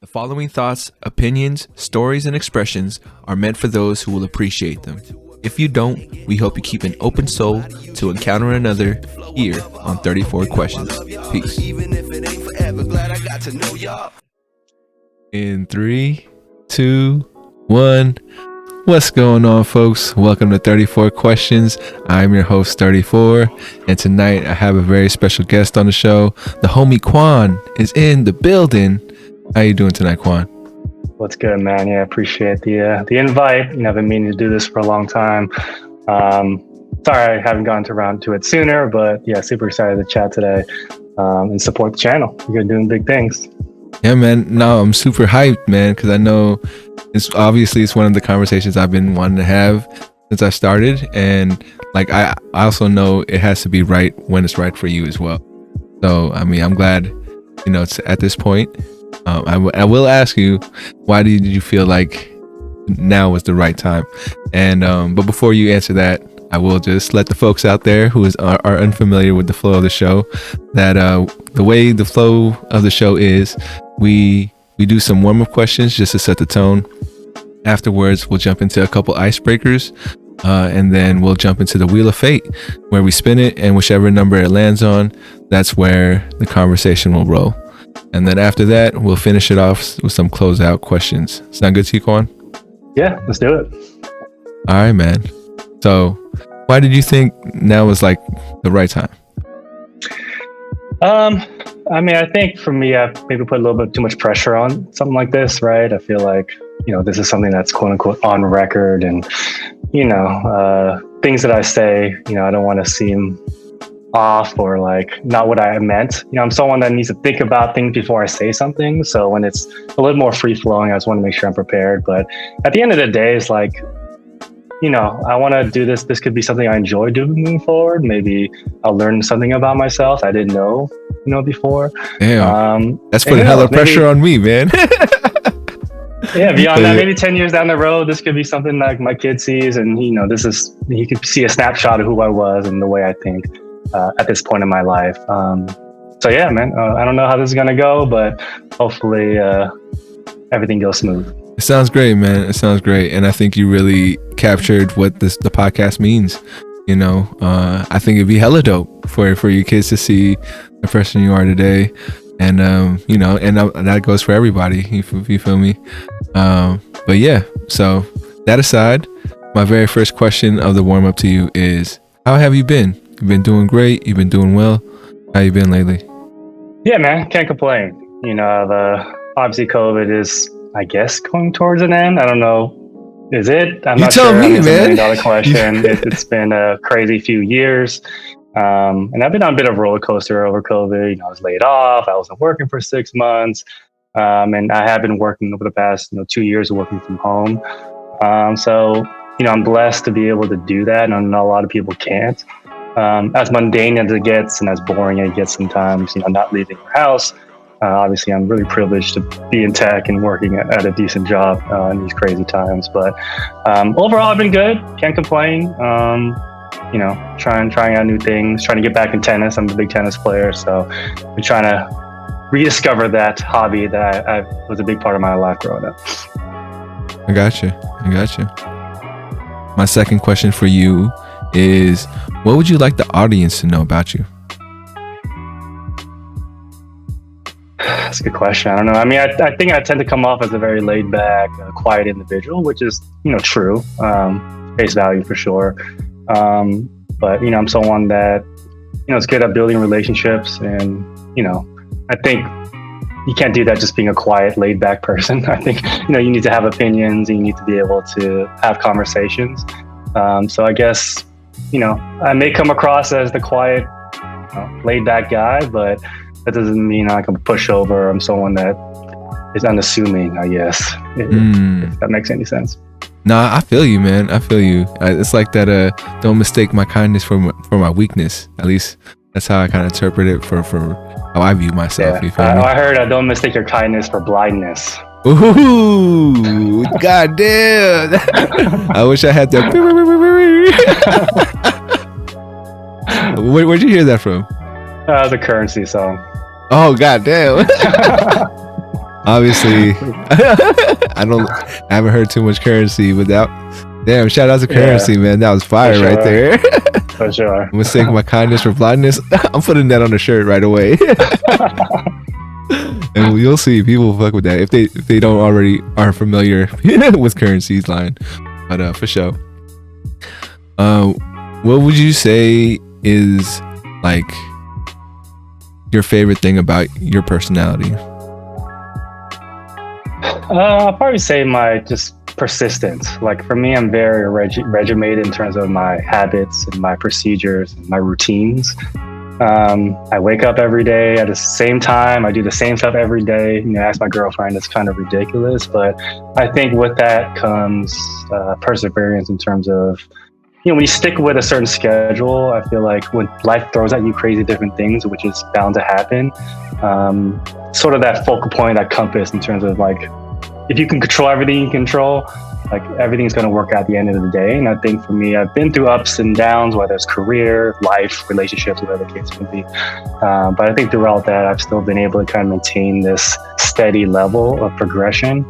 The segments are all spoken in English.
The following thoughts, opinions, stories, and expressions are meant for those who will appreciate them. If you don't, we hope you keep an open soul to encounter another here on 34 Questions. Peace. In 3, 2, 1. What's going on, folks? Welcome to 34 Questions. I'm your host, 34, and tonight I have a very special guest on the show. The homie Quan is in the building. How you doing tonight, Quan? What's good, man? Yeah, appreciate the invite. I've been meaning to do this for a long time. Sorry I haven't gotten around to it sooner, but yeah, super excited to chat today and support the channel. You're doing big things. Yeah, man. No, I'm super hyped, man, because I know it's one of the conversations I've been wanting to have since I started, and like I also know it has to be right when it's right for you as well. So I mean, I'm glad it's at this point. I will ask you, why did you feel like now was the right time? And but before you answer that, I will just let the folks out there who are unfamiliar with the flow of the show that the way the flow of the show is, we do some warm-up questions just to set the tone. Afterwards, we'll jump into a couple icebreakers, and then we'll jump into the Wheel of Fate, where we spin it, and whichever number it lands on, that's where the conversation will roll. And then after that, we'll finish it off with some closeout questions. Sound good to you, Quan? Yeah, let's do it. All right, man. So why did you think now was like the right time? I mean, I think for me, I maybe put a little bit too much pressure on something like this, right? I feel like, this is something that's quote unquote on record, and, things that I say, I don't want to seem off or like not what I meant. I'm someone that needs to think about things before I say something. So when it's a little more free flowing, I just want to make sure I'm prepared. But at the end of the day, it's like, I want to do this. This could be something I enjoy doing moving forward. Maybe I'll learn something about myself I didn't know, before. Damn, that's putting hella pressure on me, man. Yeah, beyond that, maybe 10 years down the road, this could be something like my kid sees, and he could see a snapshot of who I was and the way I think at this point in my life. So yeah, man, I don't know how this is gonna go, but hopefully everything goes smooth. It sounds great, man. It sounds great, and I think you really captured what the podcast means. I think it'd be hella dope for your kids to see the person you are today, and and that goes for everybody. You feel me? But yeah. So that aside, my very first question of the warm up to you is, how have you been? You've been doing great. You've been doing well. How you been lately? Yeah, man, can't complain. Obviously COVID is, I guess, going towards an end. I don't know. Is it? I'm not sure. You tell me, man. It's $1 million question. It's been a crazy few years. And I've been on a bit of a roller coaster over COVID. I was laid off. I wasn't working for 6 months. And I have been working over the past 2 years, working from home. So, I'm blessed to be able to do that. And I know a lot of people can't. As mundane as it gets and as boring as it gets sometimes, not leaving your house. Obviously, I'm really privileged to be in tech and working at a decent job in these crazy times. But overall, I've been good. Can't complain. Trying out new things, trying to get back in tennis. I'm a big tennis player, so I'm trying to rediscover that hobby that I was a big part of my life growing up. I got you. My second question for you is, what would you like the audience to know about you? That's a good question. I don't know. I mean, I think I tend to come off as a very laid back, quiet individual, which is, true, face value for sure. But, I'm someone that, is good at building relationships, and, I think you can't do that just being a quiet, laid back person. I think, you need to have opinions, and you need to be able to have conversations. So I guess, I may come across as the quiet, laid back guy, but that doesn't mean I can push over. I'm someone that is unassuming, I guess, if that makes any sense. Nah, I feel you, man. I feel you. It's like that. Don't mistake my kindness for my weakness. At least that's how I kind of interpret it for how I view myself. Yeah. You feel me? I heard don't mistake your kindness for blindness. Ooh, goddamn! I wish I had that. Where'd you hear that from? That was a Currency song. Oh, goddamn! Obviously, I haven't heard too much Currency, but damn, shout out to Currency, man. That was fire right there. For sure. Mistake my kindness for blindness. I'm putting that on the shirt right away. And you'll see people fuck with that if they don't already are familiar with Currency's line. But for sure. What would you say is like your favorite thing about your personality? I'll probably say my just persistence. Like for me, I'm very regimented in terms of my habits and my procedures and my routines. I wake up every day at the same time. I do the same stuff every day. Ask my girlfriend, it's kind of ridiculous, but I think with that comes perseverance in terms of, when you stick with a certain schedule. I feel like when life throws at you crazy different things, which is bound to happen, sort of that focal point, that compass in terms of like, if you can control everything you control, like everything's going to work out at the end of the day. And I think for me, I've been through ups and downs, whether it's career, life, relationships, whatever the case may be. But I think throughout that, I've still been able to kind of maintain this steady level of progression.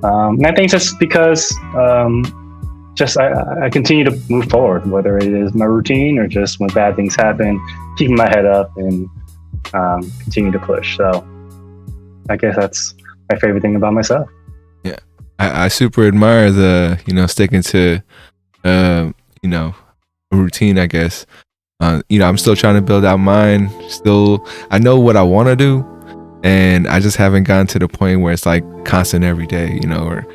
And I think just because I continue to move forward, whether it is my routine or just when bad things happen, keeping my head up and continue to push. So I guess that's my favorite thing about myself. Yeah, I super admire the sticking to a routine. I guess I'm still trying to build out mine. Still, I know what I want to do, and I just haven't gotten to the point where it's like constant every day. Or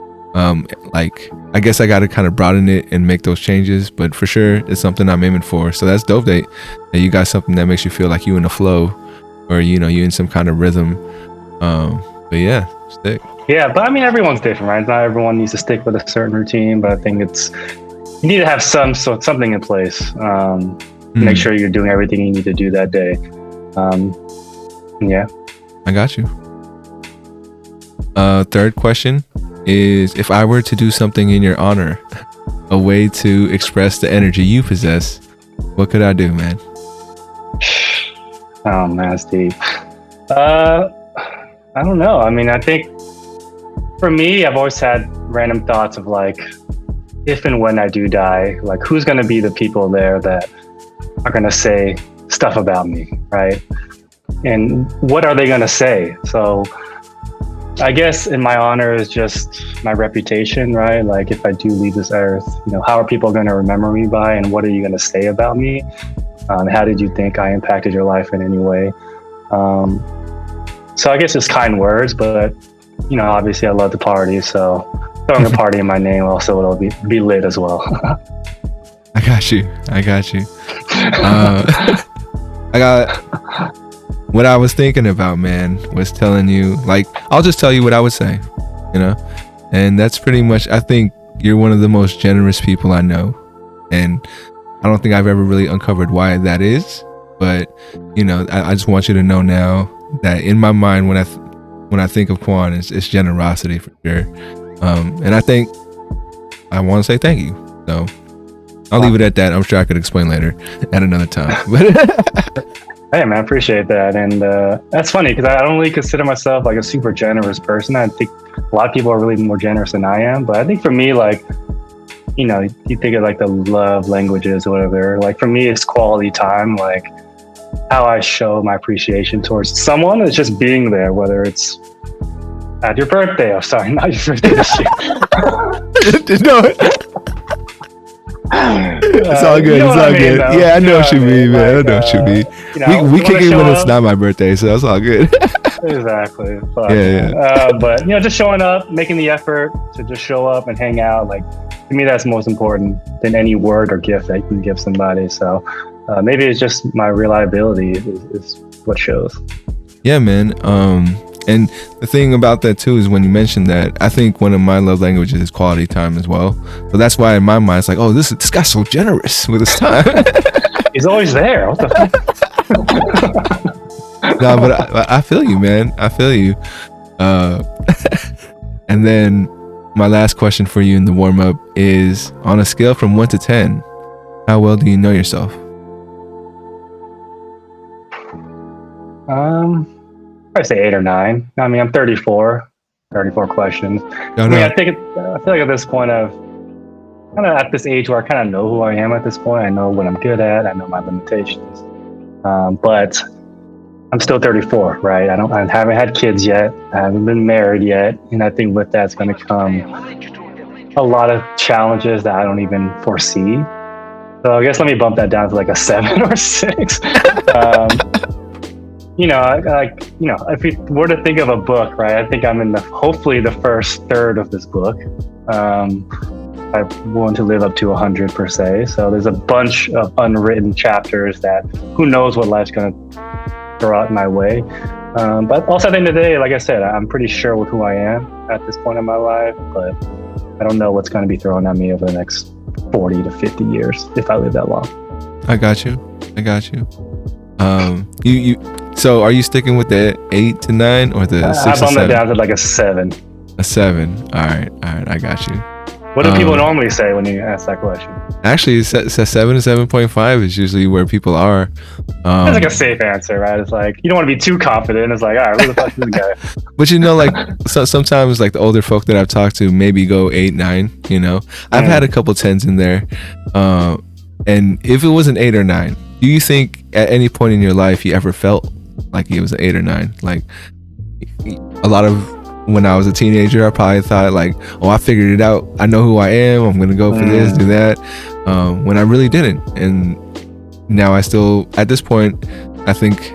like I guess I got to kind of broaden it and make those changes. But for sure, it's something I'm aiming for. So that's dope that you got something that makes you feel like you in the flow, or you in some kind of rhythm. But yeah, stick. Yeah, but I mean, everyone's different, right? Not everyone needs to stick with a certain routine, but I think you need to have something in place. Make sure you're doing everything you need to do that day. Yeah. I got you. Third question is, if I were to do something in your honor, a way to express the energy you possess, what could I do, man? Oh man, that's deep. I don't know. I mean, I think for me, I've always had random thoughts of like, if and when I do die, like who's going to be the people there that are going to say stuff about me, right? And what are they going to say? So I guess in my honor is just my reputation, right? Like if I do leave this earth, how are people going to remember me by, and what are you going to say about me? How did you think I impacted your life in any way? So I guess it's kind words, but obviously I love to party, so throwing a party in my name also will be lit as well. I got you. I got what I was thinking about, man, was telling you, like, I'll just tell you what I would say, and that's pretty much, I think you're one of the most generous people I know, and I don't think I've ever really uncovered why that is, but I just want you to know now that in my mind, when I think of Quan, it's generosity for sure. And I think I want to say thank you. So I'll leave it at that. I'm sure I could explain later at another time. Hey man, I appreciate that. And that's funny because I don't really consider myself like a super generous person. I think a lot of people are really more generous than I am. But I think for me, like, you think of like the love languages or whatever. Like for me, it's quality time. Like how I show my appreciation towards someone is just being there, whether it's at your birthday. I'm sorry, not your birthday. No. It's all good. It's all good. Yeah, I know what you mean, man. I know what you mean. We kick it when it's not my birthday, so that's all good. Exactly. Yeah. But just showing up, making the effort to just show up and hang out. Like to me, that's most important than any word or gift that you can give somebody. So maybe it's just my reliability is what shows. Yeah, man. And the thing about that too is when you mentioned that, I think one of my love languages is quality time as well. So that's why in my mind it's like, oh, this guy's so generous with his time. He's always there. What the fuck? No, but I feel you, man. I feel you. And then my last question for you in the warm up is, on a scale from 1 to 10, how well do you know yourself? I'd say 8 or 9. I mean, I'm 34. 34 Questions. No, I no. mean, I feel like at this point I've kind of at this age where I kind of know who I am at this point. I know what I'm good at. I know my limitations. But I'm still 34, right? I haven't had kids yet. I haven't been married yet. And I think with that's going to come a lot of challenges that I don't even foresee. So I guess let me bump that down to like a 7 or 6. If we were to think of a book, right? I think I'm in hopefully the first third of this book. I want to live up to 100 per se. So there's a bunch of unwritten chapters that who knows what life's going to throw out my way. But also at the end of the day, like I said, I'm pretty sure with who I am at this point in my life, but I don't know what's going to be thrown at me over the next 40 to 50 years if I live that long. I got you. So are you sticking with the 8 to 9 or the 6 to 7? I bumped it down to like a 7. A 7. All right. I got you. What do people normally say when you ask that question? Actually, it's 7 to 7.5 is usually where people are. That's like a safe answer, right? It's like you don't want to be too confident. It's like, all right, who the fuck is this guy? But like sometimes like the older folk that I've talked to maybe go 8, 9. I've had a couple 10s in there. And if it was an 8 or 9, do you think at any point in your life you ever felt like it was an 8 or 9? Like a lot of when I was a teenager, I probably thought like, oh, I figured it out. I know who I am. I'm going to go for this, do that. When I really didn't. And now I still, at this point, I think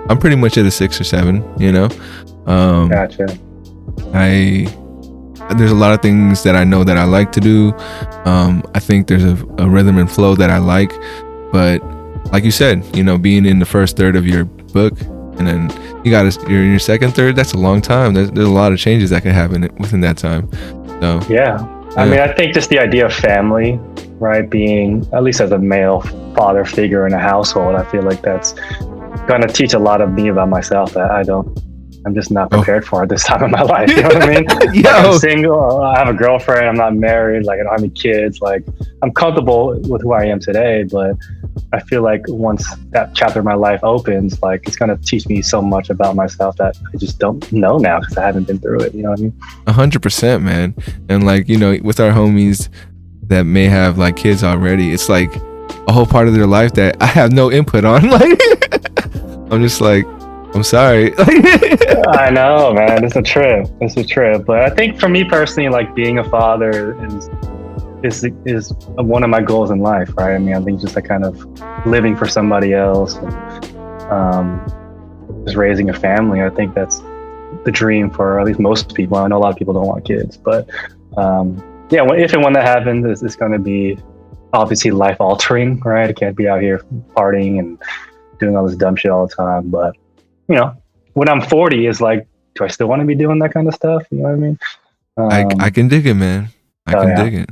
I'm pretty much at a 6 or 7, Gotcha. There's a lot of things that I know that I like to do. I think there's a rhythm and flow that I like. But like you said, being in the first third of your book, and then you're in your second third, that's a long time. There's a lot of changes that can happen within that time. So yeah. I mean, I think just the idea of family, right, being at least as a male father figure in a household, I feel like that's going to teach a lot of me about myself that I'm just not prepared for at this time in my life. You know what I mean? Like I'm single, I have a girlfriend, I'm not married, like I don't have any kids. Like I'm comfortable with who I am today, but I feel like once that chapter of my life opens, like it's going to teach me so much about myself that I just don't know now because I haven't been through it. You know what I mean? 100%, man. And like, with our homies that may have like kids already, it's like a whole part of their life that I have no input on. Like, I'm just like, I'm sorry. I know, man. It's a trip. But I think for me personally, like being a father is one of my goals in life, right? I mean, I think just like kind of living for somebody else, and, just raising a family. I think that's the dream for at least most people. I know a lot of people don't want kids, but if and when that happens, it's going to be obviously life altering, right? I can't be out here partying and doing all this dumb shit all the time. But when I'm 40, is like, do I still want to be doing that kind of stuff? You know what I mean? I can dig it, man. I can dig it.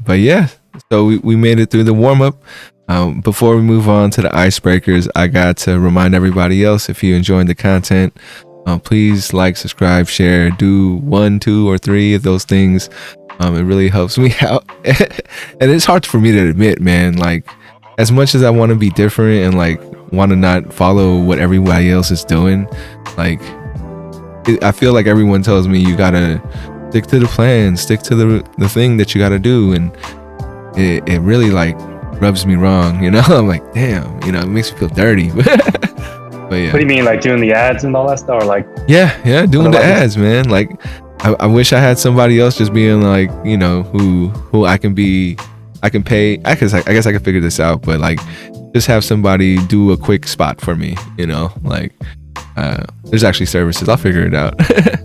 But yeah, so we made it through the warm-up. Before we move on to the icebreakers, I got to remind everybody else, if you enjoyed the content, please like, subscribe, share, do 1, 2, or 3 of those things. It really helps me out. And it's hard for me to admit, man, like as much as I want to be different and like want to not follow what everybody else is doing, like I feel like everyone tells me you gotta stick to the plan, stick to the thing that you gotta do, and it really like rubs me wrong, I'm like, damn, it makes me feel dirty. But yeah. What do you mean, like doing the ads and all that stuff, or like yeah, doing the ads, man? Like I wish I had somebody else just being like, who I can pay. I guess I can figure this out, but like just have somebody do a quick spot for me, like there's actually services. I'll figure it out.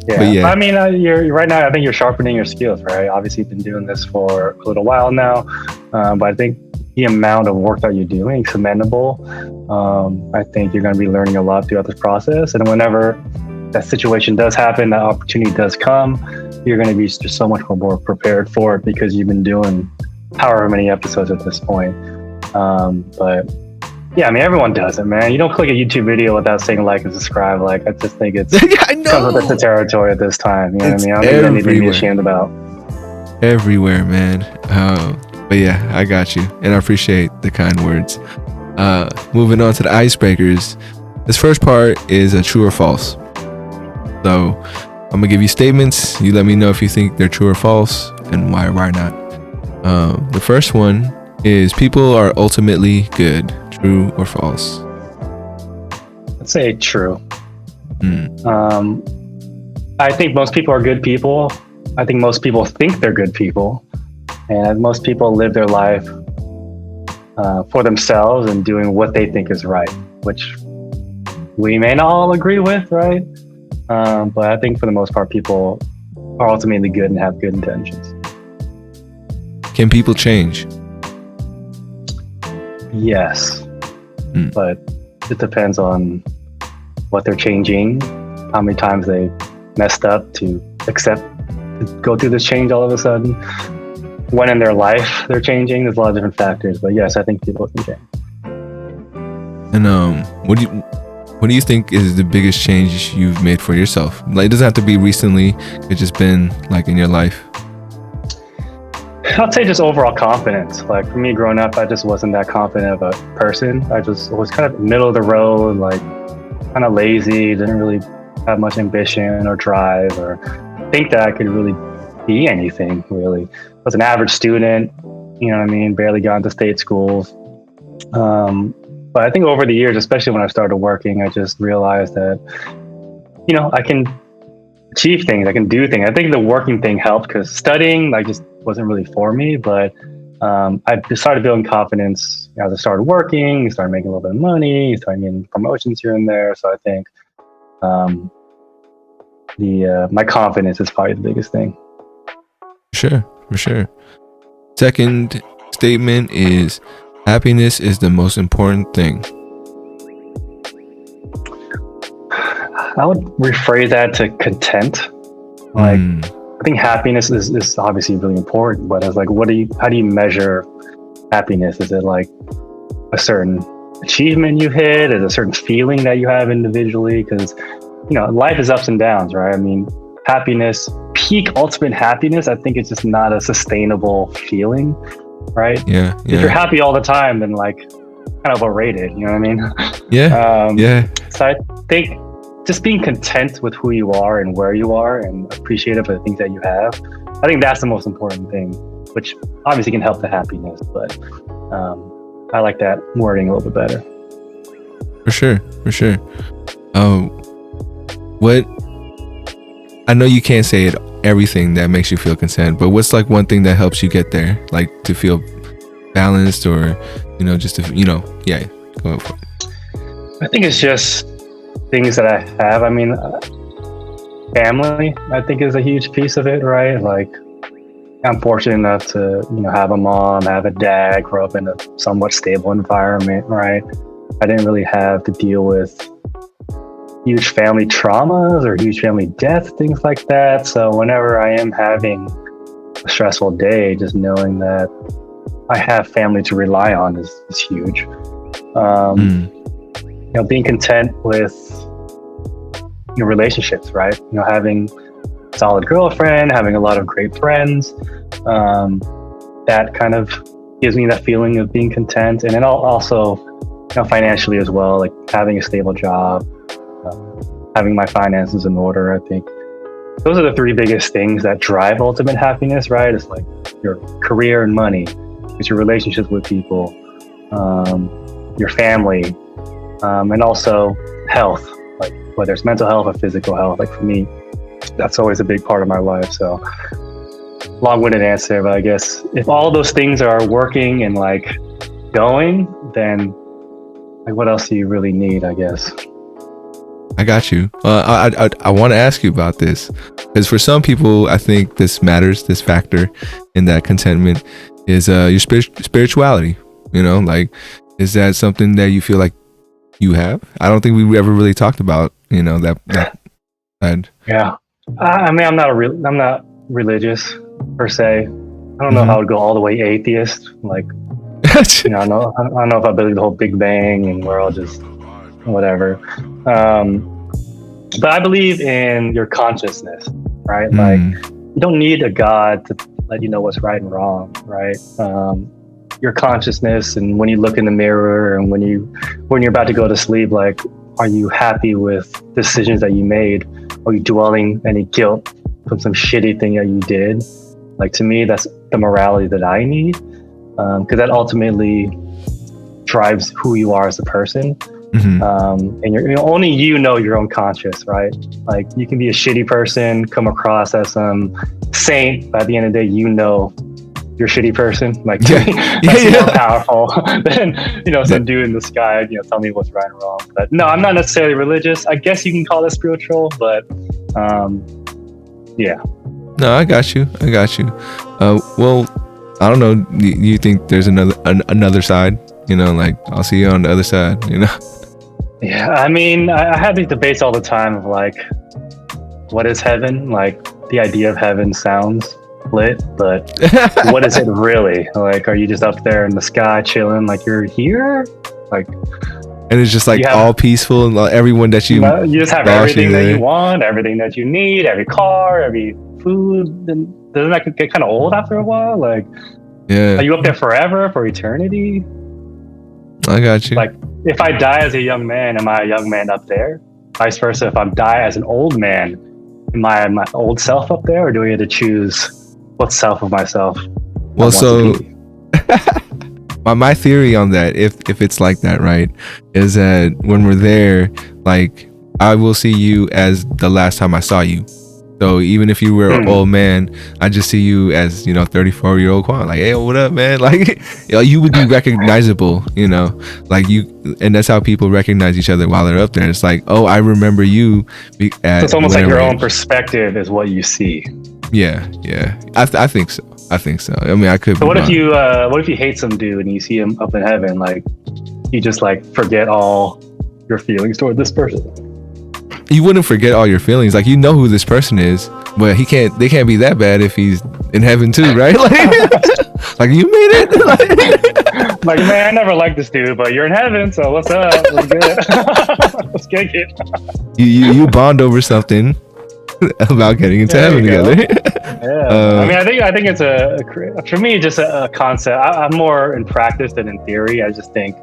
Yeah. But yeah. I mean, you're right now, I think you're sharpening your skills, right? Obviously you've been doing this for a little while now, but I think the amount of work that you're doing is commendable. I think you're going to be learning a lot throughout this process, and whenever that situation does happen, that opportunity does come, you're going to be just so much more prepared for it because you've been doing however many episodes at this point. But yeah, I mean, everyone does it, man. You don't click a YouTube video without saying like and subscribe. Like, I just think it's I know. comes with the territory at this time. You know what I mean? I don't think anything to be ashamed about. Everywhere, man. But yeah, I got you, and I appreciate the kind words. Moving on to the icebreakers. This first part is a true or false. So I'm gonna give you statements. You let me know if you think they're true or false, and why or why not. The first one is people are ultimately good. True or false? I'd say true. Mm. I think most people are good people. I think most people think they're good people, and most people live their life for themselves and doing what they think is right, which we may not all agree with, right? But I think for the most part, people are ultimately good and have good intentions. Can people change? Yes, but it depends on what they're changing, how many times they messed up to go through this change all of a sudden, when in their life they're changing. There's a lot of different factors, but yes, I think people can change. And what do you think is the biggest change you've made for yourself? Like, it doesn't have to be recently. It's just been like in your life. I'd say just overall confidence. Like for me growing up, I just wasn't that confident of a person. I just was kind of middle of the road, like kind of lazy, didn't really have much ambition or drive or think that I could really be anything, really. I was an average student, you know what I mean? Barely got into state schools. But I think over the years, especially when I started working, I just realized that, you know, I can achieve things, I can do things. I think the working thing helped because studying, like, just wasn't really for me. But I started building confidence as I started working, started making a little bit of money, started getting promotions here and there. So I think my confidence is probably the biggest thing. For sure. Second statement is happiness is the most important thing. I would rephrase that to content. Like, I think happiness is obviously really important, but it's like, how do you measure happiness? Is it like a certain achievement you hit? Is it a certain feeling that you have individually? Because, you know, life is ups and downs, right? I mean, happiness, peak ultimate happiness, I think it's just not a sustainable feeling, right? Yeah. If you're happy all the time, then like kind of overrated, you know what I mean? Yeah. So I think just being content with who you are and where you are and appreciative of the things that you have, I think that's the most important thing, which obviously can help the happiness, but I like that wording a little bit better. For sure. What, I know you can't say it everything that makes you feel content, but what's like one thing that helps you get there, like to feel balanced, or, you know, just to, you know, go for it. I think it's just things that I have. I mean, family, I think, is a huge piece of it, right? Like, I'm fortunate enough to, you know, have a mom, have a dad, grow up in a somewhat stable environment, right? I didn't really have to deal with huge family traumas or huge family deaths, things like that. So whenever I am having a stressful day, just knowing that I have family to rely on is huge. You know, being content with your relationships, right? You know, having a solid girlfriend, having a lot of great friends, that kind of gives me that feeling of being content. And then also, you know, financially as well, like having a stable job, having my finances in order. I think those are the three biggest things that drive ultimate happiness, right? It's like your career and money, it's your relationships with people, your family, and also health, like whether it's mental health or physical health. Like for me, that's always a big part of my life. So long-winded answer, but I guess if all those things are working and like going, then like what else do you really need, I guess? I got you. I want to ask you about this because for some people, I think this matters. This factor in that contentment is your spirituality. You know, like, is that something that you feel like you have? I don't think we ever really talked about, you know, that side. Yeah, I mean, I'm not religious per se. I don't know if I would go all the way atheist. Like, you know, I don't know if I believe the whole Big Bang and we're all just whatever. But I believe in your consciousness, right? Like, you don't need a God to let you know what's right and wrong, right? Your consciousness, and when you look in the mirror and when you're about to go to sleep, like, are you happy with decisions that you made? or you dwelling any guilt from some shitty thing that you did. Like, to me, that's the morality that I need, because that ultimately drives who you are as a person. And only you know your own conscience, right? Like, you can be a shitty person, come across as some saint, but at the end of the day, you know you're a shitty person. Like, that's more powerful than some dude in the sky tell me what's right and wrong. But no, I'm not necessarily religious. I guess you can call it spiritual, but yeah. No, I got you. Well, I don't know. Do you think there's another side? Like, I'll see you on the other side. Yeah, I mean, I have these debates all the time of like, what is heaven? Like, the idea of heaven sounds lit, but what is it really? Like, are you just up there in the sky chilling like you're here? Like, and it's just like all peaceful and everyone that you just have everything that you want, everything that you need, every car, every food. Then doesn't that get kind of old after a while? Like, are you up there forever, for eternity? I got you. Like, if I die as a young man, am I a young man up there? Vice versa, if I die as an old man, am I my old self up there, or do we have to choose what self of myself? Well, so my theory on that, if it's like that, right, is that when we're there, like, I will see you as the last time I saw you. So even if you were an old man, I just see you as 34-year-old Quan. Like, hey, what up, man? Like, you would be recognizable, like you, and that's how people recognize each other while they're up there. It's like, oh, I remember you. So it's almost like your own perspective is what you see. Yeah. I think so. I mean, I could. So what if you hate some dude and you see him up in heaven? Like, you just like forget all your feelings toward this person. You wouldn't forget all your feelings. Like, you know who this person is, but they can't be that bad if he's in heaven too, right? Like you made it. Like, man, I never liked this dude, but you're in heaven, so what's up? What's good? Let's kick it. You bond over something about getting into heaven together. Yeah. I think it's for me, just a concept. I'm more in practice than in theory. I just think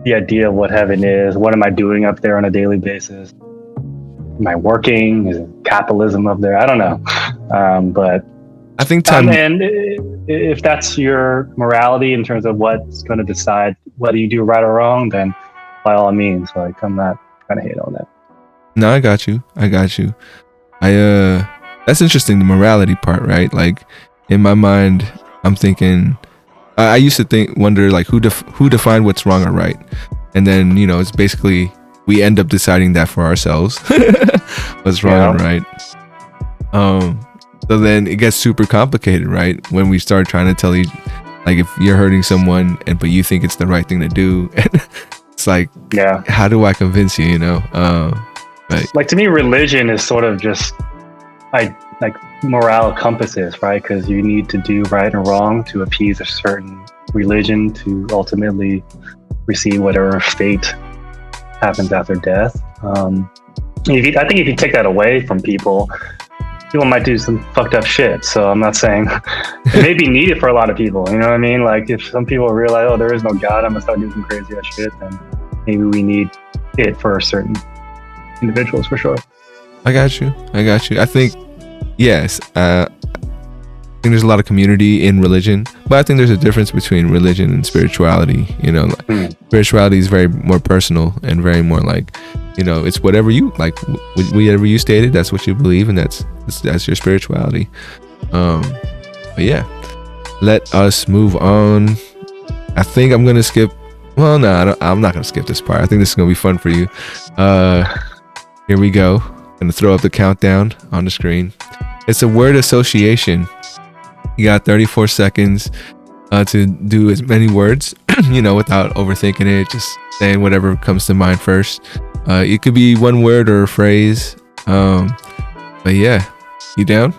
the idea of what heaven is, what am I doing up there on a daily basis? Am I working? Is it capitalism up there? I don't know. But I think and if that's your morality in terms of what's going to decide whether you do right or wrong, then by all means, like, I'm not going to hate on that. No, I got you. That's interesting, the morality part, right? Like, in my mind, I'm thinking, I used to wonder like who defined what's wrong or right, and then it's basically we end up deciding that for ourselves, what's wrong and right. So then it gets super complicated, right? When we start trying to tell you, like, if you're hurting someone but you think it's the right thing to do, it's like, how do I convince you? But, like, to me, religion is sort of just like moral compasses, right? Because you need to do right and wrong to appease a certain religion to ultimately receive whatever fate happens after death. I think if you take that away from people might do some fucked up shit. So I'm not saying it may be needed for a lot of people. You know what I mean? Like, if some people realize, oh, there is no God, I'm gonna start doing some crazy ass shit, then maybe we need it for certain individuals, for sure. I got you. I think, yes, I think there's a lot of community in religion, but I think there's a difference between religion and spirituality. Spirituality is very more personal and very more like, it's whatever you like, whatever you stated, that's what you believe, and that's your spirituality. But yeah, let us move on. I think I'm gonna skip. Well, no, I'm not gonna skip this part. I think this is gonna be fun for you. Here we go. Gonna throw up the countdown on the screen. It's a word association. You got 34 seconds to do as many words, without overthinking it. Just saying whatever comes to mind first. It could be one word or a phrase. But yeah, you down?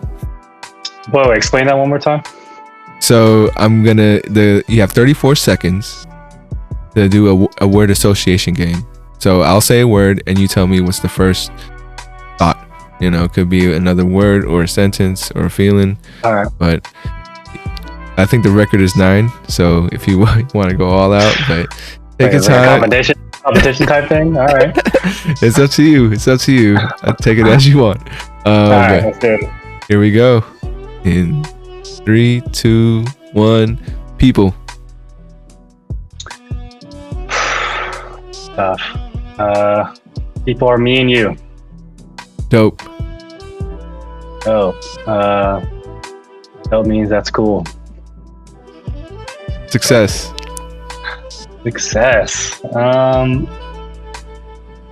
Whoa, explain that one more time. So you have 34 seconds to do a word association game. So I'll say a word and you tell me what's the first thought. It could be another word or a sentence or a feeling. All right. But I think the record is 9. So if you want to go all out, but take your time. Competition type thing. All right. It's up to you. It's up to you. I'll take it as you want. All right. Let's do it. Here we go. In 3, 2, 1. People. Tough. People are me and you. Dope. Oh. That means that's cool. Success. Success.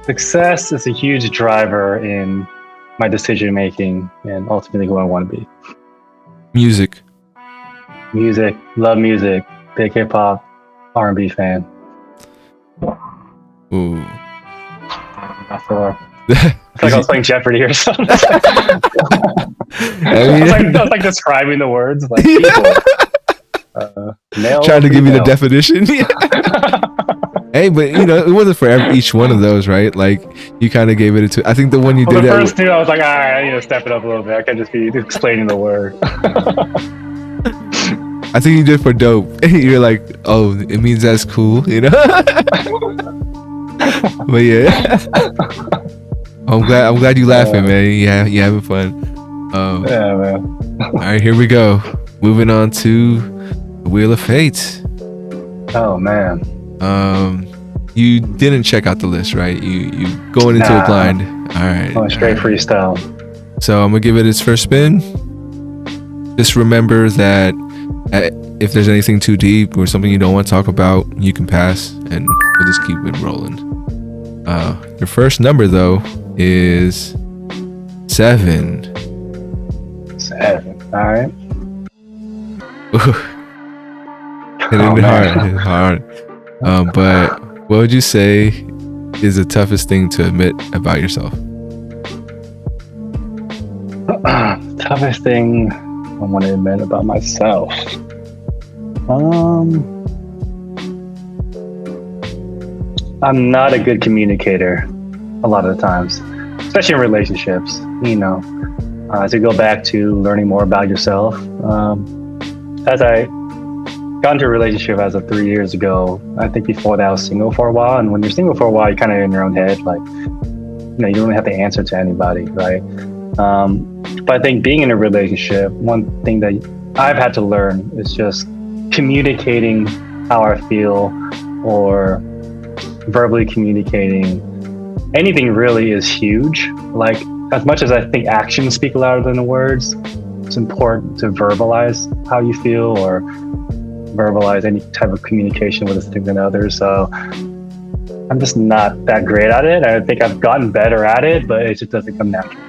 Success is a huge driver in my decision making and ultimately who I want to be. Music. Music. Love music. Big hip hop, R&B fan. Ooh. I feel like I was playing Jeopardy or something. I was like describing the words. Like people. Male, trying to give you the female. definition. Hey, but it wasn't for each one of those, right? Like you kind of gave it to. I think the one you did. The first two, I was like, all right, I need to step it up a little bit. I can't just be explaining the word. I think you did for dope. You're like, oh, it means that's cool, But yeah, I'm glad you laughing, man. Yeah, you having fun. Yeah, man. All right, here we go. Moving on to the Wheel of Fate. Oh man. You didn't check out the list, right? You going into it blind. All right. Going straight freestyle. So I'm gonna give it its first spin. Just remember that if there's anything too deep or something you don't want to talk about, you can pass, and we'll just keep it rolling. Your first number though is 7. 7. All right. Hitting it hard. But what would you say is the toughest thing to admit about yourself? Toughest thing I want to admit about myself. I'm not a good communicator a lot of the times, especially in relationships. As you go back to learning more about yourself, as I got into a relationship as of 3 years ago, I think before that I was single for a while. And when you're single for a while, you're kind of in your own head, like, you don't really have to answer to anybody, right? But I think being in a relationship, one thing that I've had to learn is just communicating how I feel, or verbally communicating anything really is huge. Like, as much as I think actions speak louder than the words, it's important to verbalize how you feel or verbalize any type of communication with a significant other. So I'm just not that great at it. I think I've gotten better at it, but it just doesn't come natural.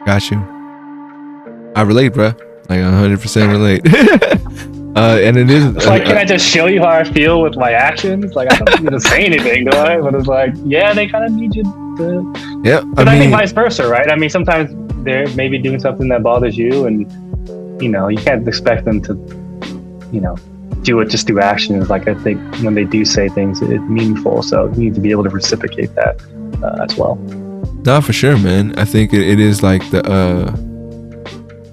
Got you. I relate, bro. Like 100% relate. And it is. It's like, can I just show you how I feel with my actions? Like, I don't need to say anything, do I? But it's like, yeah, they kind of need you to. Yeah. But I think vice versa, right? I mean, sometimes they're maybe doing something that bothers you, and you can't expect them to, do it just through actions. Like, I think when they do say things, it's meaningful. So you need to be able to reciprocate that as well. No, for sure, man. I think it is like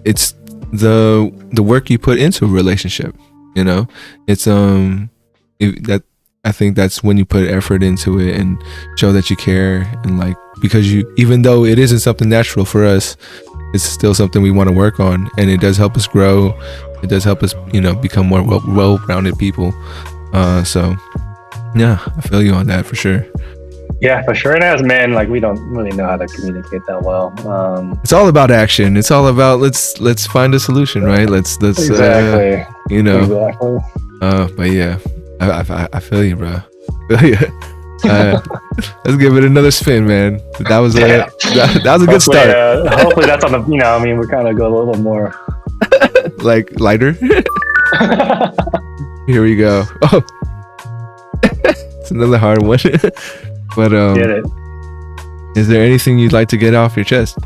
it's the work you put into a relationship. It's that I think that's when you put effort into it and show that you care, and like, because even though it isn't something natural for us, it's still something we want to work on, and it does help us grow. It does help us, become more well-rounded people. So yeah, I feel you on that for sure. Yeah, for sure. And as men, like, we don't really know how to communicate that well. It's all about action. It's all about let's find a solution, right? Let's exactly. Exactly. But yeah, I feel you, bro. Let's give it another spin, man. That was a good start. Hopefully that's on the. We kind of go a little more like lighter. Here we go. Oh, it's another hard one. But get it. Is there anything you'd like to get off your chest?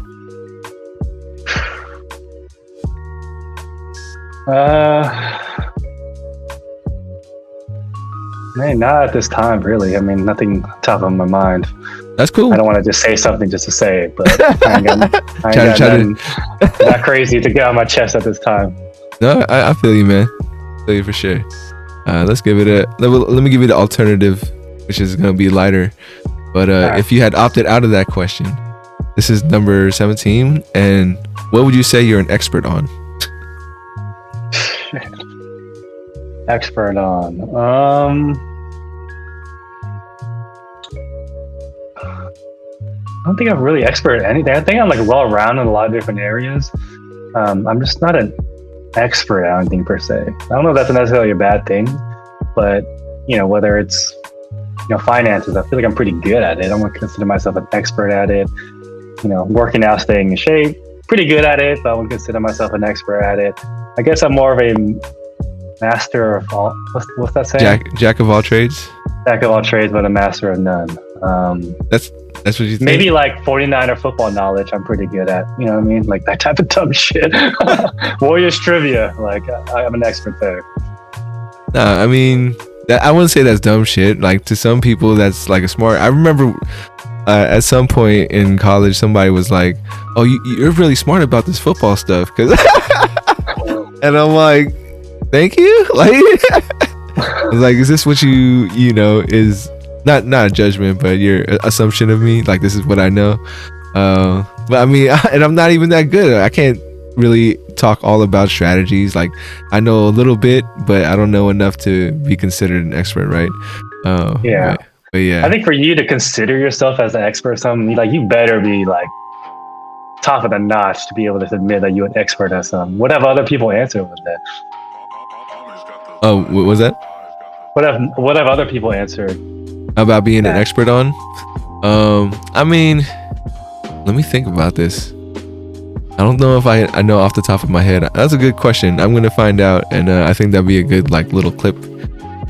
Man, not at this time, really. I mean, nothing top of my mind. That's cool. I don't want to just say something just to say it, but I ain't got that crazy to get on my chest at this time. No, I feel you, man. I feel you for sure. Let's give it let me give you the alternative which is going to be lighter. But Alright. if you had opted out of that question, this is number 17. And what would you say you're an expert on? Expert on. I don't think I'm really expert at anything. I think I'm like well-rounded in a lot of different areas. I'm just not an expert at anything per se. I don't know if that's necessarily a bad thing, but whether it's finances, I feel like I'm pretty good at it. I don't consider myself an expert at it. Working out, staying in shape, pretty good at it, but I wouldn't consider myself an expert at it. I guess I'm more of a master of all. What's that saying? Jack of all trades. Jack of all trades, but a master of none. That's what you think? Maybe like 49er football knowledge I'm pretty good at. You know what I mean? Like that type of dumb shit. Warriors trivia. Like I'm an expert there. Nah, I mean, I wouldn't say that's dumb shit. Like to some people, that's like a smart. I remember at some point in college, somebody was like, "Oh, you're really smart about this football stuff," and I'm like, "Thank you." Like, I was like, "Is this what you know is?" Not a judgment, but your assumption of me, like this is what I know. But I mean, and I'm not even that good. I can't really talk all about strategies. Like I know a little bit, but I don't know enough to be considered an expert, right? Yeah. But yeah. I think for you to consider yourself as an expert at something, like you better be like top of the notch to be able to admit that you're an expert at something. What have other people answered with that? Oh, what was that? What have other people answered about being an expert on? I mean, let me think about this. I don't know if I know off the top of my head. That's a good question. I'm gonna find out, and I think that'd be a good like little clip,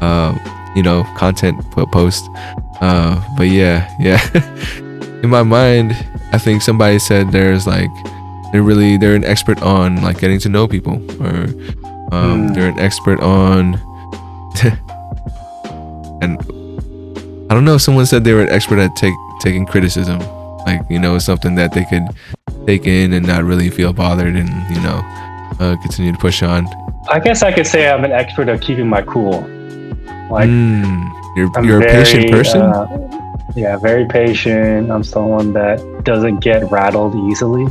content post. But yeah. In my mind, I think somebody said there's like they're an expert on like getting to know people, or they're an expert on and I don't know, someone said they were an expert at taking criticism, like something that they could take in and not really feel bothered and continue to push on. I guess I could say I'm an expert at keeping my cool. Like you're a patient person. Yeah, very patient. I'm someone that doesn't get rattled easily,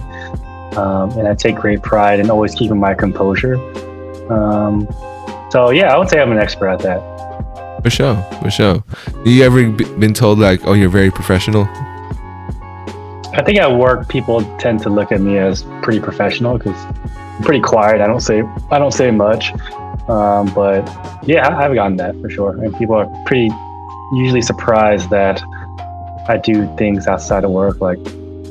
and I take great pride in always keeping my composure. So yeah, I would say I'm an expert at that. For sure. Have you ever been told like, oh, you're very professional? I think at work people tend to look at me as pretty professional because I'm pretty quiet. I don't say much, but yeah, I've gotten that for sure. And people are pretty usually surprised that I do things outside of work, like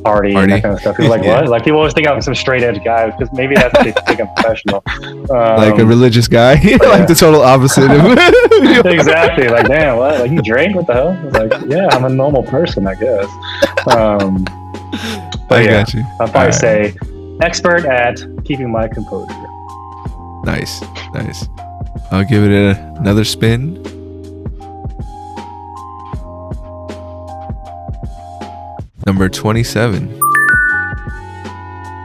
party and that kind of stuff. People are like, what? Like people always think I'm some straight edge guy because maybe that's they think I'm professional. Like a religious guy, like the total opposite of exactly. Like, damn, what? Like you drink? What the hell? It's like, yeah, I'm a normal person, I guess. But yeah, got you. I'll probably say expert at keeping my composure. Nice. I'll give it another spin. Number 27,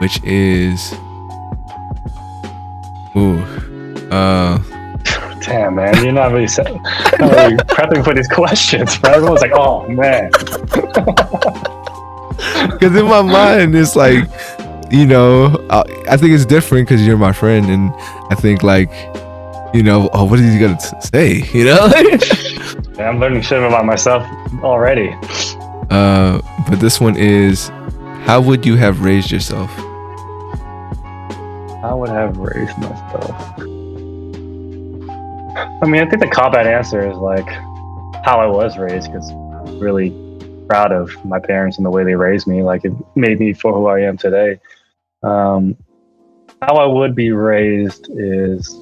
which is damn, man, you're not really prepping for these questions, bro. Everyone's like, oh man. Because in my mind it's like, I think it's different because you're my friend, and I think like, oh, what is he gonna say? Yeah, I'm learning shit about myself already. But this one is, how would you have raised yourself? I would have raised myself. I mean, I think the cop-out answer is like how I was raised, because I'm really proud of my parents and the way they raised me. Like it made me for who I am today. How I would be raised is,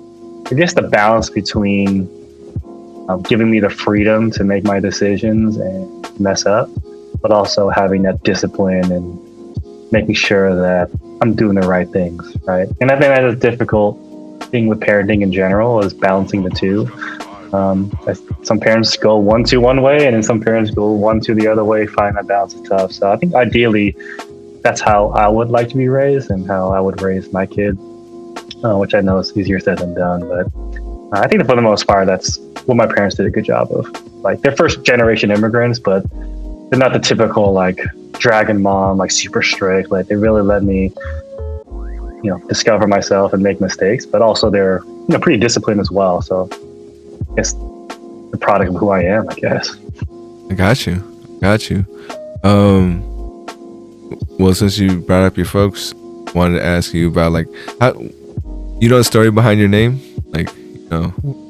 I guess, the balance between giving me the freedom to make my decisions and mess up, but also having that discipline and making sure that I'm doing the right things, right? And I think that's a difficult thing with parenting in general, is balancing the two. Some parents go one way, and then some parents go 1-2 the other way. Find that balance is tough. So I think ideally, that's how I would like to be raised and how I would raise my kid, which I know is easier said than done. But I think that for the most part, that's what my parents did a good job of. Like they're first generation immigrants, but they're not the typical like dragon mom, like super strict. Like they really let me, discover myself and make mistakes, but also they're pretty disciplined as well. So I guess the product of who I am, I guess. I got you. Well, since you brought up your folks, wanted to ask you about like how the story behind your name, like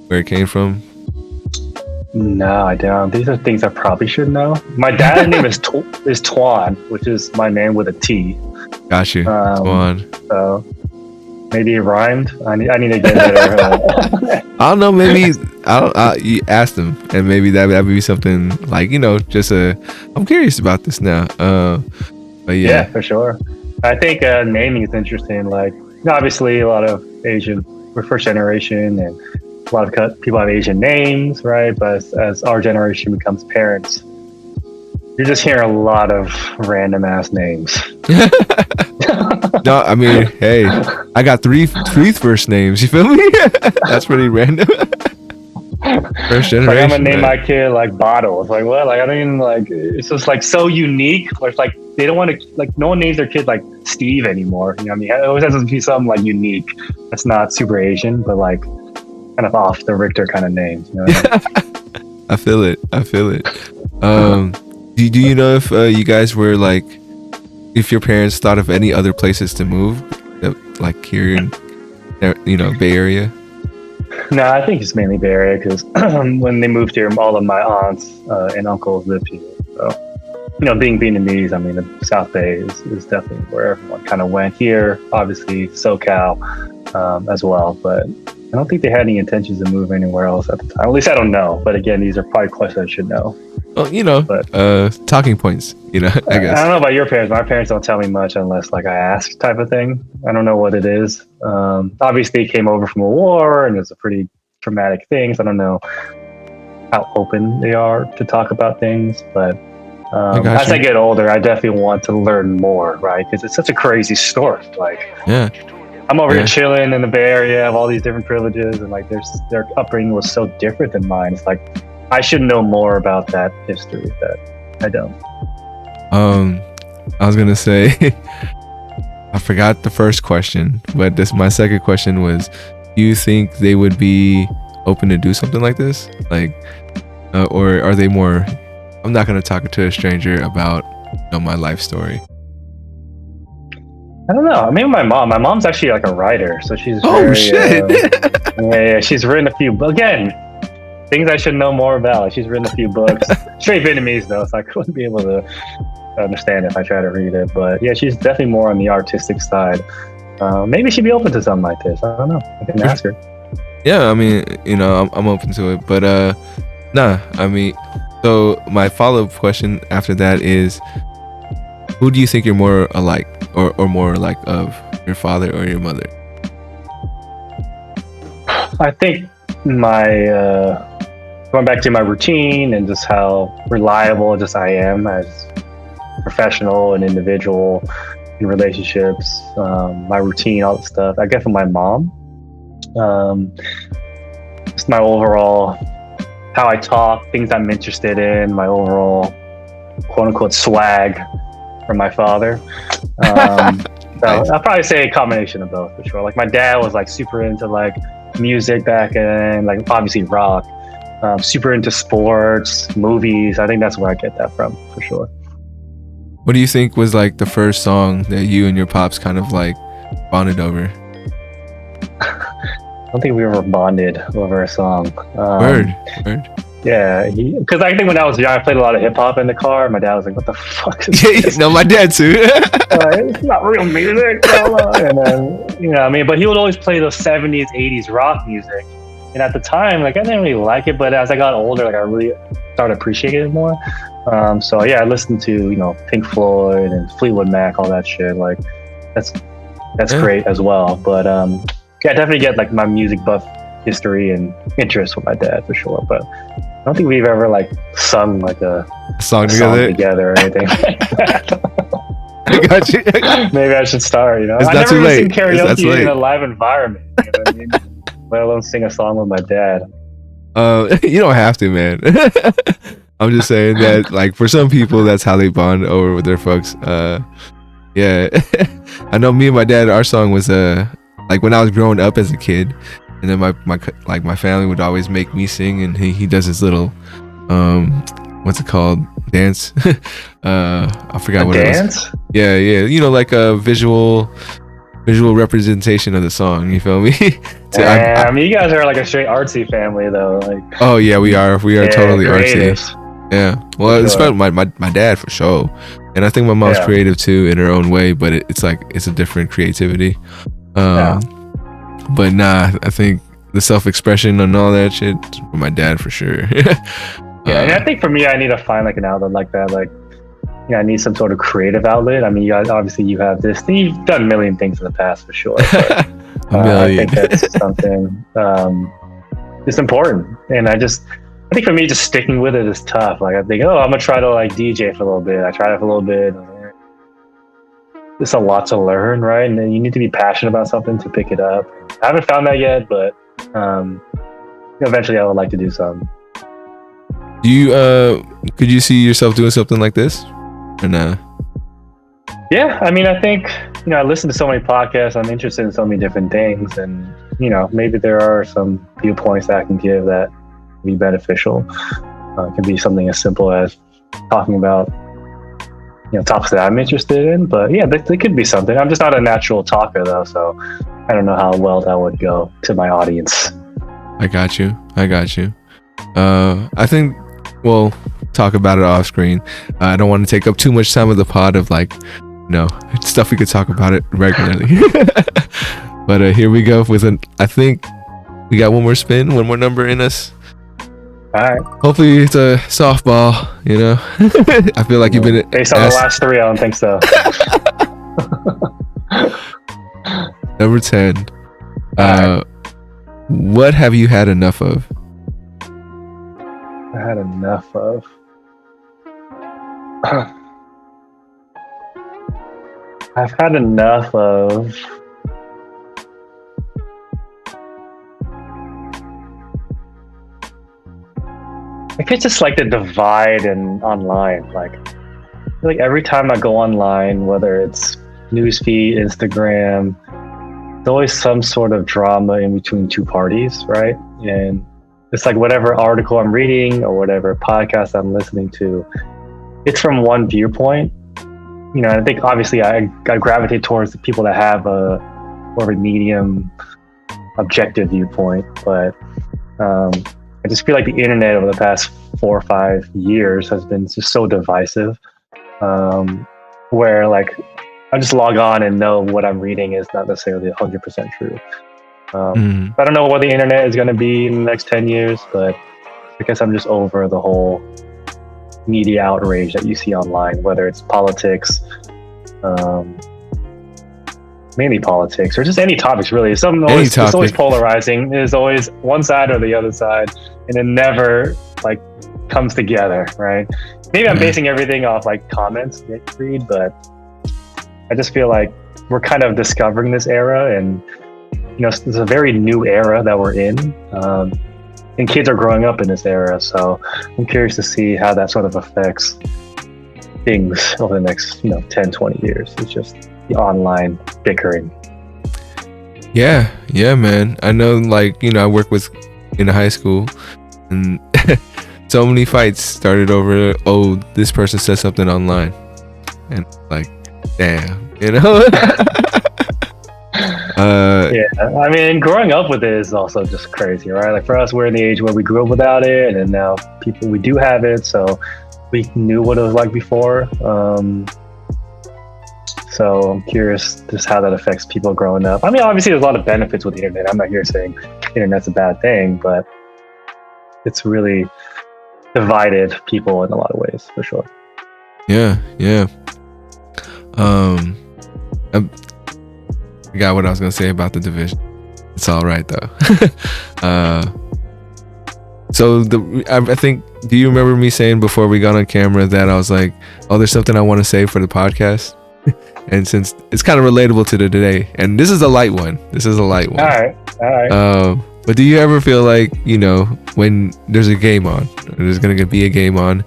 where it came from. No, I don't. These are things I probably should know. My dad's name is Tuan, which is my name with a T. Got you, Tuan. So maybe it rhymed. I need to get better. I don't know. Maybe you asked him, and maybe that would be something like just I'm curious about this now. But yeah, for sure. I think naming is interesting. Like obviously, a lot of Asian, we're first generation, and a lot of people have Asian names, right? But as our generation becomes parents, you're just hearing a lot of random ass names. No, I mean, hey, I got three first names. You feel me? That's pretty random. First generation. Like I'm gonna name my kid like Bottles. Like what? Like I don't even like. It's just like so unique. It's like they don't want to like. No one names their kid like Steve anymore. You know what I mean? It always has to be something like unique. That's not super Asian, but like kind of off the Richter kind of names. You know what I mean? I feel it. Do you know if you guys were like, if your parents thought of any other places to move, like here in Bay Area? No, I think it's mainly Bay Area because when they moved here, all of my aunts and uncles lived here. So, being Vietnamese, I mean, the South Bay is definitely where everyone kind of went. Here, obviously, SoCal as well, but I don't think they had any intentions to move anywhere else at the time. At least I don't know. But again, these are probably questions I should know. Well, talking points, I guess. I don't know about your parents. My parents don't tell me much unless like I ask type of thing. I don't know what it is. Obviously, it came over from a war and it's a pretty traumatic thing. So I don't know how open they are to talk about things. But as I get older, I definitely want to learn more, right? Because it's such a crazy story. Like, yeah. I'm over here chilling in the Bay Area, have all these different privileges, and like their upbringing was so different than mine. It's like I should know more about that history that I don't. I was gonna say I forgot the first question, but my second question was, do you think they would be open to do something like this? Like, or are they more? I'm not gonna talk to a stranger about my life story. I don't know. I mean, my mom's actually like a writer, so she's shit. She's written a few. Again, things I should know more about. Like, she's written a few books. Straight Vietnamese though, so I couldn't be able to understand it if I try to read it. But yeah, she's definitely more on the artistic side. Maybe she'd be open to something like this. I don't know. I can ask her. Yeah, I mean, I'm open to it, but I mean, so my follow-up question after that is, who do you think you're more alike, or more like of your father or your mother? I think my going back to my routine and just how reliable just I am as a professional and individual in relationships, my routine, all that stuff. I get from my mom. Just my overall how I talk, things I'm interested in, my overall quote unquote swag from my father. So I'll probably say a combination of both for sure. Like my dad was like super into like music back then, like obviously rock, super into sports, movies. I think that's where I get that from for sure. What do you think was like the first song that you and your pops kind of like bonded over? I don't think we ever bonded over a song. Word. Yeah, because I think when I was young, I played a lot of hip hop in the car. My dad was like, "What the fuck is this?" No, my dad too. It's not real music. And then, but he would always play those 70s, 80s rock music. And at the time, like I didn't really like it, but as I got older, like I really started appreciating it more. So yeah, I listened to Pink Floyd and Fleetwood Mac, all that shit. Like that's great as well. But I definitely get like my music buff history and interest with my dad for sure. But I don't think we've ever like sung like a song together or anything like that. I got you. Maybe I should start. It's I not never too even late. sing karaoke in a live environment. You know what I mean? Let alone sing a song with my dad. You don't have to, man. I'm just saying that, like, for some people, that's how they bond over with their folks. Yeah. I know me and my dad, our song was like when I was growing up as a kid, and then my family would always make me sing, and he does his little what's it called, dance. I forgot what dance? it was. Yeah, you know, like a visual representation of the song, you feel me? So I mean, you guys are like a straight artsy family though, like. Oh yeah, we are totally creatives. artsy. Yeah, well, it's about my dad for sure, and I think my mom's creative too in her own way, but it's like it's a different creativity. But nah, I think the self-expression and all that shit for my dad for sure. Yeah, and I think for me, I need to find like an outlet like that. Like, I need some sort of creative outlet. I mean, you guys, obviously you have this. You've done a million things in the past for sure. But, I think that's something it's important, and I think for me, just sticking with it is tough. Like I think, I'm gonna try to like DJ for a little bit. I tried it for a little bit. There's a lot to learn, right? And then you need to be passionate about something to pick it up. I haven't found that yet, but eventually I would like to do something. Do you could you see yourself doing something like this, or nah? Yeah, I mean, I think I listen to so many podcasts. I'm interested in so many different things, and maybe there are some viewpoints that I can give that be beneficial. It can be something as simple as talking about topics that I'm interested in, but yeah, they could be something. I'm just not a natural talker though, so I don't know how well that would go to my audience. I got you. I think we'll talk about it off screen. I don't want to take up too much time of the pod of like stuff we could talk about it regularly. But here we go with I think we got one more number in us. All right. Hopefully it's a softball, I feel like you've been based on the last three. I don't think so. Number 10. What have you had enough of? I had enough of. I've had enough of. I think it's just like the divide and online. Like, I feel like every time I go online, whether it's newsfeed, Instagram, there's always some sort of drama in between two parties, right? And it's like whatever article I'm reading or whatever podcast I'm listening to, it's from one viewpoint. I think obviously I gravitate towards the people that have a more of a medium, objective viewpoint, but I just feel like the internet over the past 4 or 5 years has been just so divisive, where like I just log on and know what I'm reading is not necessarily 100% true. I don't know what the internet is going to be in the next 10 years, but I guess I'm just over the whole media outrage that you see online, whether it's politics, mainly politics, or just any topics really. It's always polarizing. There's always one side or the other side, and it never like comes together, right? Maybe I'm basing everything off like comments that you read, but I just feel like we're kind of discovering this era, and it's a very new era that we're in, and kids are growing up in this era. So I'm curious to see how that sort of affects things over the next 10, 20 years. It's just the online bickering. Yeah, man. I know, like, I work with in high school, and so many fights started over, this person said something online, and like, damn, Yeah, I mean, growing up with it is also just crazy, right? Like for us, we're in the age where we grew up without it, and now we do have it, so we knew what it was like before. So I'm curious just how that affects people growing up. I mean, obviously there's a lot of benefits with the internet. I'm not here saying the internet's a bad thing, but it's really divided people in a lot of ways, for sure. Yeah. I forgot what I was gonna say about the division. It's all right though. So I think, do you remember me saying before we got on camera that I was like, there's something I want to say for the podcast? And since it's kind of relatable to today, and this is a light one. All right. But do you ever feel like, when there's a game on, or there's gonna be a game on,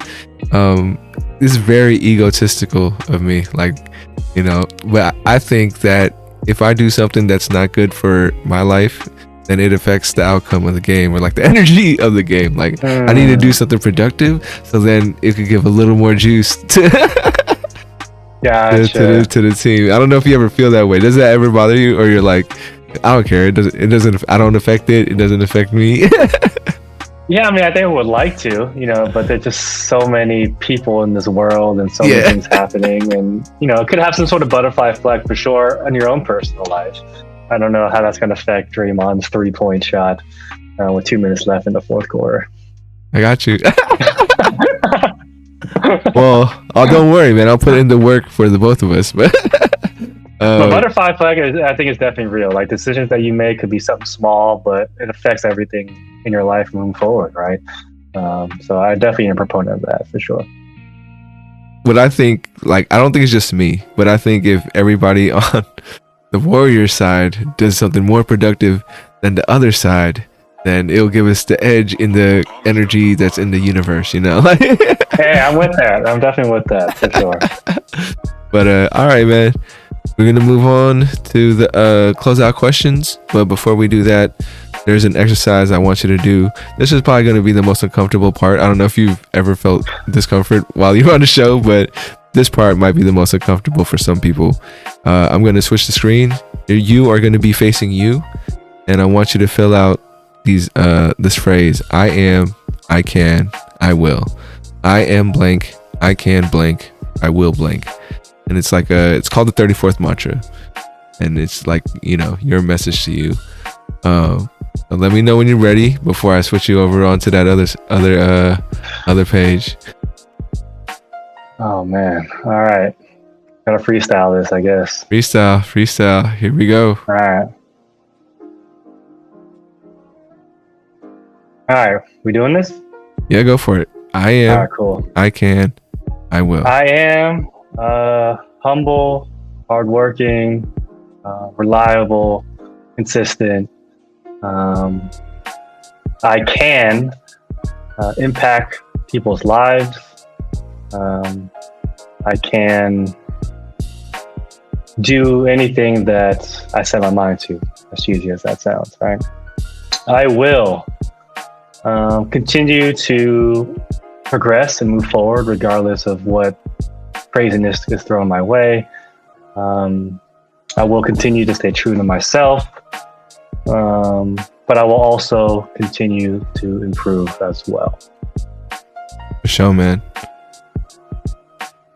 this is very egotistical of me, but I think that if I do something that's not good for my life, then it affects the outcome of the game, or like the energy of the game. Like I need to do something productive, so then it could give a little more juice to Gotcha. to the team. I don't know if you ever feel that way. Does that ever bother you, or you're like, I don't care. It doesn't. I don't affect it. It doesn't affect me. Yeah, I mean, I think I would like to, but there's just so many people in this world and so many things happening, and it could have some sort of butterfly effect for sure on your own personal life. I don't know how that's going to affect Draymond's 3-point shot with 2 minutes left in the fourth quarter. I got you. Well, don't worry, man. I'll put in the work for the both of us. But butterfly effect, I think, is definitely real. Like decisions that you make could be something small, but it affects everything in your life moving forward, right? So I definitely am a proponent of that for sure. But I think, I don't think it's just me, but I think if everybody on the Warrior side does something more productive than the other side, then it'll give us the edge in the energy that's in the universe, Hey, I'm with that. I'm definitely with that for sure. But all right, man. We're gonna move on to the closeout questions. But before we do that, there's an exercise I want you to do. This is probably gonna be the most uncomfortable part. I don't know if you've ever felt discomfort while you're on the show, but this part might be the most uncomfortable for some people. I'm gonna switch the screen. You are gonna be facing you, and I want you to fill out this phrase: I am, I can, I will. I am blank, I can blank, I will blank. And it's it's called the 34th mantra, and it's your message to you. So let me know when you're ready before I switch you over onto that other page. Oh man! All right, gotta freestyle this, I guess. Freestyle. Here we go. All right. We doing this? Yeah, go for it. I am. All right, cool. I can. I will. I am humble, hardworking, reliable, consistent. I can impact people's lives. I can do anything that I set my mind to, as cheesy as that sounds, right? I will continue to progress and move forward regardless of what craziness is thrown my way. I will continue to stay true to myself, but I will also continue to improve as well. For sure, man.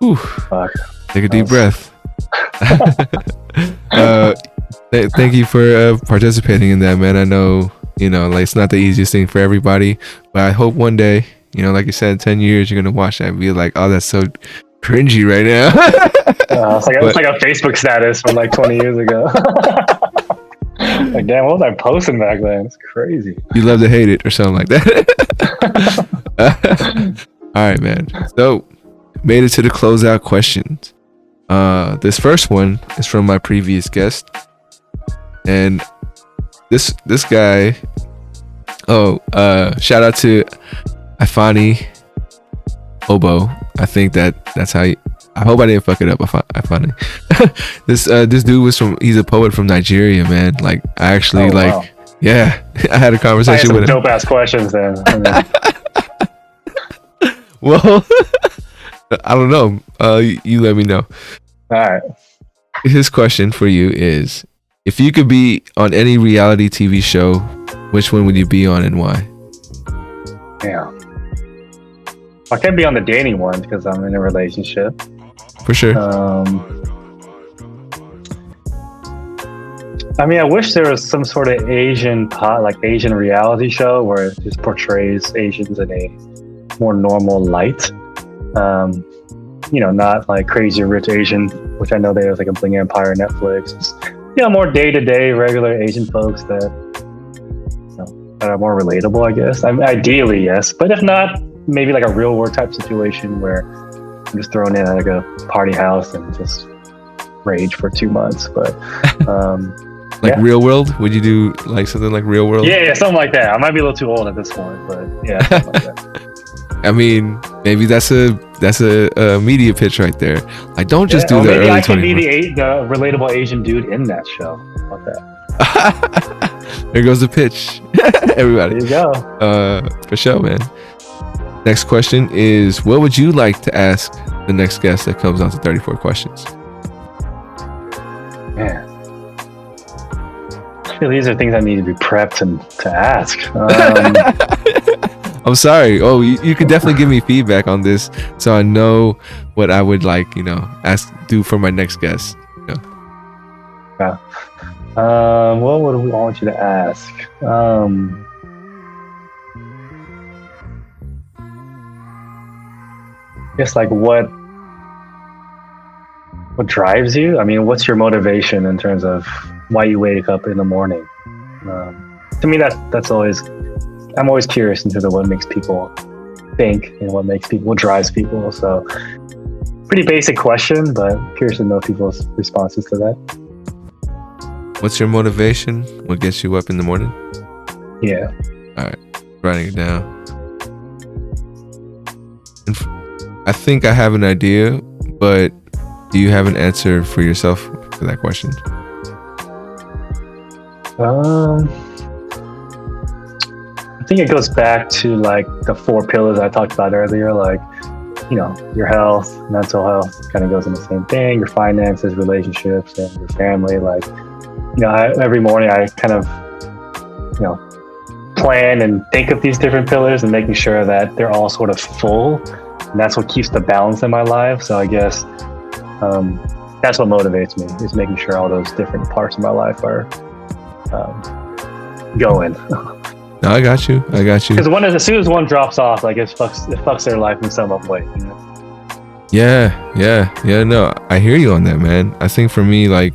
Ooh. Take a deep breath. Thank you for participating in that, man. I know, it's not the easiest thing for everybody, but I hope one day, like you said, 10 years, you're going to watch that and be like, oh, that's so cringy right now. It's like a Facebook status from 20 years ago. Damn, what was I posting back then? It's crazy. You love to hate it or something like that. All right, man. So, made it to the closeout questions. This first one is from my previous guest, and this guy. Shout out to Ifani Obo. I think that's how you. I hope I didn't fuck it up. Ifani. This dude was he's a poet from Nigeria, man. I actually wow. Yeah, I had a conversation with him. Dope ass questions then. Well, I don't know. You let me know. All right. His question for you is: if you could be on any reality TV show, which one would you be on and why? Yeah. I can't be on the dating one because I'm in a relationship. For sure. I wish there was some sort of Asian reality show where it just portrays Asians in a more normal light. Not like Crazy Rich Asian, which I know there was a Bling Empire Netflix. It's, more day-to-day regular Asian folks that are more relatable, I guess. Ideally, yes. But if not, maybe a real world type situation where I'm just thrown in at a party house and just rage for 2 months. But Like Yeah. Real World? Would you do like something like Real World? Yeah, something like that. I might be a little too old at this point, but yeah, something like that. I mean, maybe that's a media pitch right there. Like, don't just do or the maybe early I can 20s. be the relatable Asian dude in that show. How about that? There goes the pitch. Everybody. There you go. For sure, man. Next question is, what would you like to ask the next guest that comes on to 34 Questions? Man. I feel these are things I need to be prepped to ask. I'm sorry. Oh, you could definitely give me feedback on this, so I know what I would like, do for my next guest. Yeah. What would we want you to ask? Guess like what drives you? I mean, what's your motivation in terms of why you wake up in the morning? To me, that's always, I'm always curious in terms of what makes people think and what drives people. So pretty basic question, but curious to know people's responses to that. What's your motivation? What gets you up in the morning? Yeah. All right, writing it down. I think I have an idea, but do you have an answer for yourself for that question? I think it goes back to like the 4 pillars I talked about earlier, like, your health, mental health kind of goes in the same thing, your finances, relationships, and your family. Like, every morning I kind of, plan and think of these different pillars and making sure that they're all sort of full. And that's what keeps the balance in my life. So I guess that's what motivates me, is making sure all those different parts of my life are going. No, I got you. Because as soon as one drops off, like it fucks their life in some way. Yeah. No, I hear you on that, man. I think for me, like,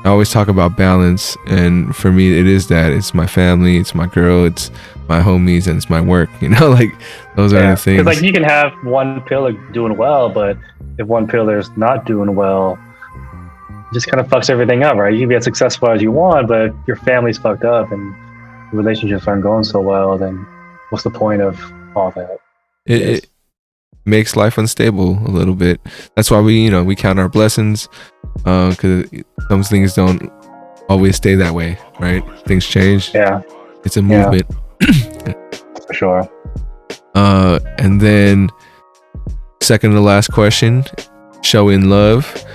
I always talk about balance, and for me, it is that. It's my family, it's my girl, it's my homies, and it's my work. Like those are the things. Because like you can have one pillar doing well, but if one pillar is not doing well, it just kind of fucks everything up, right? You can be as successful as you want, but if your family's fucked up and relationships aren't going so well, then what's the point of all that? It makes life unstable a little bit. That's why we count our blessings, because some things don't always stay that way, right? Things change. Yeah, it's a movement. For sure. And then second to last question, showing love.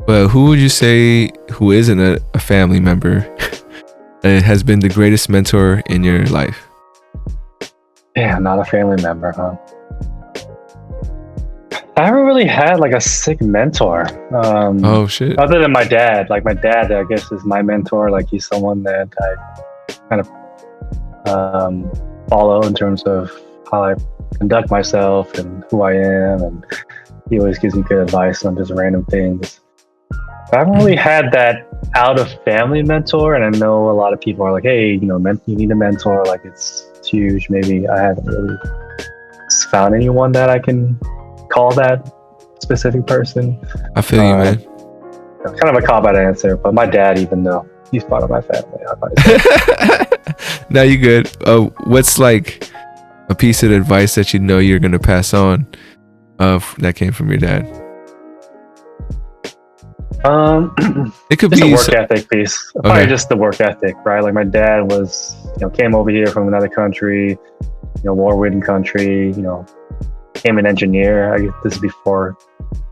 But who would you say who isn't a family member has been the greatest mentor in your life? Yeah, not a family member, huh? I haven't really had like a sick mentor. Oh shit. Other than my dad. Like my dad, I guess, is my mentor. Like he's someone that I kind of follow in terms of how I conduct myself and who I am, and he always gives me good advice on just random things. I haven't really had that out of family mentor, and I know a lot of people are like, hey, you need a mentor, like it's huge. Maybe I haven't really found anyone that I can call that specific person. I feel you, man. Kind of a cop-out answer, but my dad, even though he's part of my family, No, you good. What's like a piece of advice that you're gonna pass on that came from your dad? It could be a work ethic piece. Probably just the work ethic, right? Like my dad was, came over here from another country, war-ridden country, became an engineer. I guess this is before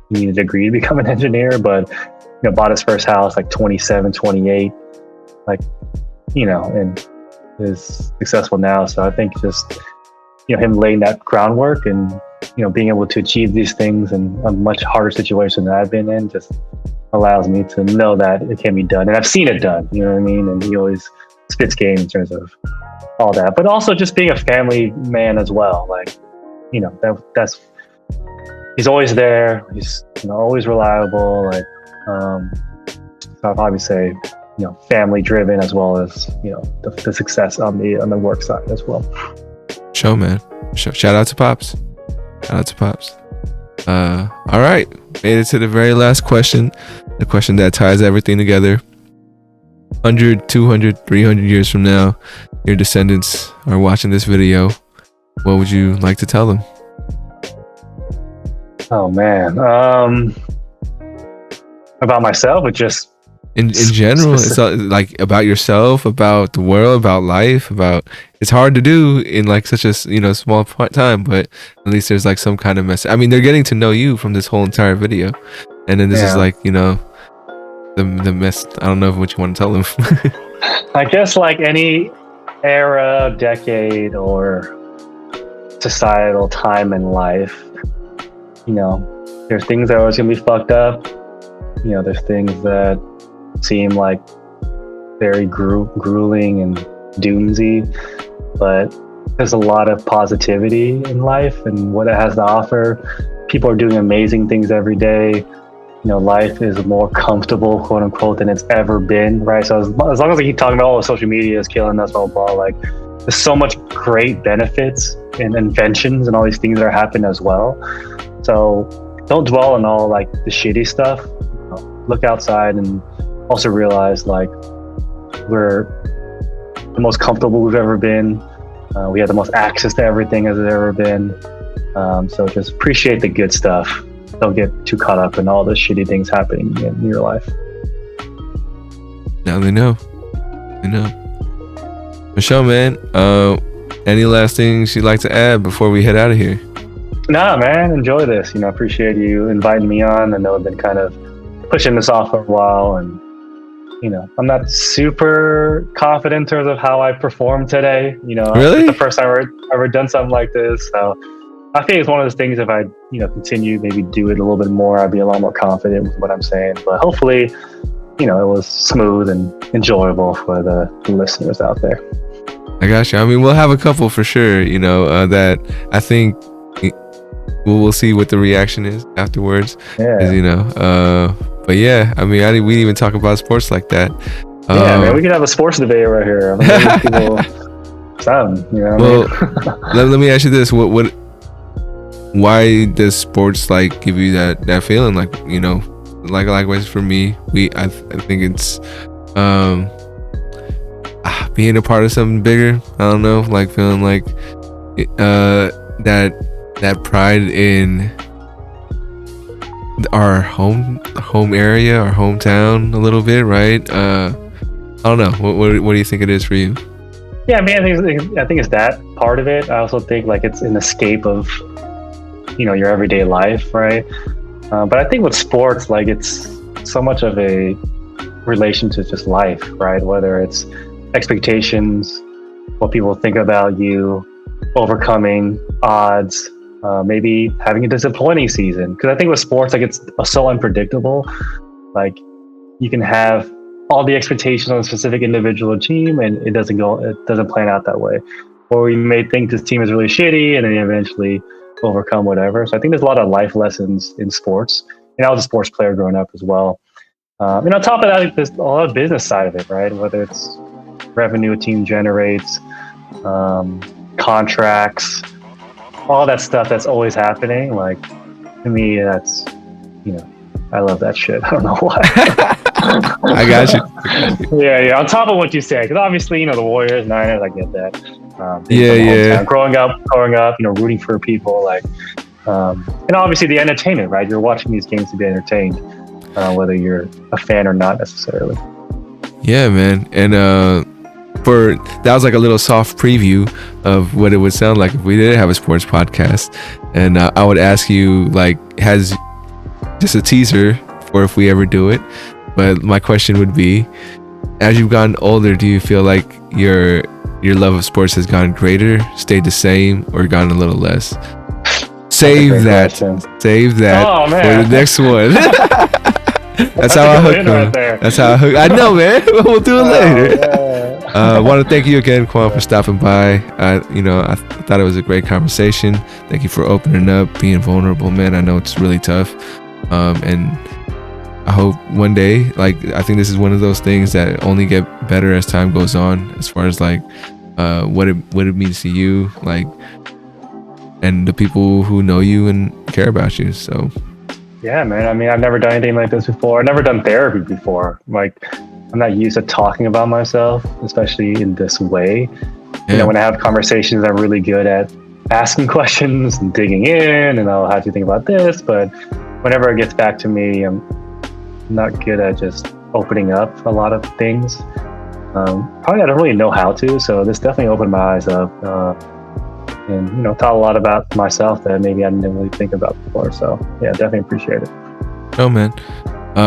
he needed a degree to become an engineer, but bought his first house like 27, 28, like, and is successful now. So I think just, him laying that groundwork and, being able to achieve these things in a much harder situation than I've been in just allows me to know that it can be done. And I've seen it done, you know what I mean? And he always spits game in terms of all that, but also just being a family man as well. Like, that's he's always there. He's always reliable. Like, so I'll probably say, family driven as well as the success on the work side as well. Show, man. Shout out to Pops. All right, made it to the very last question, the question that ties everything together. 100, 200, 300 years from now, your descendants are watching this video, what would you like to tell them? Oh man, about myself, or just in general, it's like about yourself, about the world, about life, about. It's hard to do in like such a small time, but at least there's like some kind of message. I mean, they're getting to know you from this whole entire video, and then this is like the mess. I don't know what you want to tell them. I guess like any era, decade, or societal time in life, there's things that are always gonna be fucked up. There's things that seem like very grueling and doomsy, but there's a lot of positivity in life and what it has to offer. People are doing amazing things every day. Life is more comfortable, quote unquote, than it's ever been, right? So as long as I keep talking about, social media is killing us, blah, blah, like there's so much great benefits and inventions and all these things that are happening as well. So don't dwell on all like the shitty stuff. Look outside and also realize like we're the most comfortable we've ever been. We have the most access to everything as it's ever been. So just appreciate the good stuff. Don't get too caught up in all the shitty things happening in your life. Now they know. Michelle, man, any last things you'd like to add before we head out of here? Nah, man, enjoy this. Appreciate you inviting me on. I know I've been kind of pushing this off for a while, and I'm not super confident in terms of how I performed today. Really? It's the first time I've ever done something like this, so I think it's one of those things. If I continue, maybe do it a little bit more, I'd be a lot more confident with what I'm saying. But hopefully, it was smooth and enjoyable for the listeners out there. I got you. I mean, we'll have a couple for sure. That I think we'll see what the reaction is afterwards. Yeah. But yeah, I mean, we didn't even talk about sports like that. Yeah, man, we could have a sports debate right here. I mean, people, let me ask you this: why does sports like give you that feeling? Like likewise for me, I think it's being a part of something bigger. I don't know, like feeling like that pride in our home area, our hometown a little bit, right? I don't know. What do you think it is for you? Yeah, I mean, I think it's that part of it. I also think like it's an escape of your everyday life, right? But I think with sports, like it's so much of a relation to just life, right? Whether it's expectations, what people think about you, overcoming odds, maybe having a disappointing season. Because I think with sports, like it's so unpredictable. Like you can have all the expectations on a specific individual team, and it doesn't plan out that way. Or we may think this team is really shitty, and then eventually overcome whatever. So I think there's a lot of life lessons in sports. And I was a sports player growing up as well. And on top of that, there's a lot of business side of it, right? Whether it's revenue a team generates, contracts, all that stuff that's always happening. Like to me, that's, I love that shit. I don't know why. I got you. Yeah. On top of what you said, because obviously, the Warriors, Niners, I get that. Yeah. Growing up, rooting for people, like, and obviously the entertainment, right? You're watching these games to be entertained, whether you're a fan or not necessarily. Yeah, man. And that was like a little soft preview of what it would sound like if we did have a sports podcast. And I would ask you, like, has just a teaser for if we ever do it. But my question would be, as you've gotten older, do you feel like your love of sports has gotten greater, stayed the same, or gotten a little less? Save that for the next one. That's how I hook them. That's how I hook. I know, man. We'll do it later. I want to thank you again, Quan, for stopping by. I thought it was a great conversation. Thank you for opening up, being vulnerable, man. I know it's really tough, and I hope one day, like, I think this is one of those things that only get better as time goes on, as far as like what it means to you, like, and the people who know you and care about you. So yeah, man. I mean, I've never done anything like this before. I've never done therapy before. Like, I'm not used to talking about myself, especially in this way. Yeah. You know, when I have conversations, I'm really good at asking questions and digging in and, oh, how do you think about this? But whenever it gets back to me, I'm not good at just opening up a lot of things. Probably I don't really know how to, so this definitely opened my eyes up, and, you know, taught a lot about myself that maybe I didn't really think about before. So yeah, definitely appreciate it. Oh man.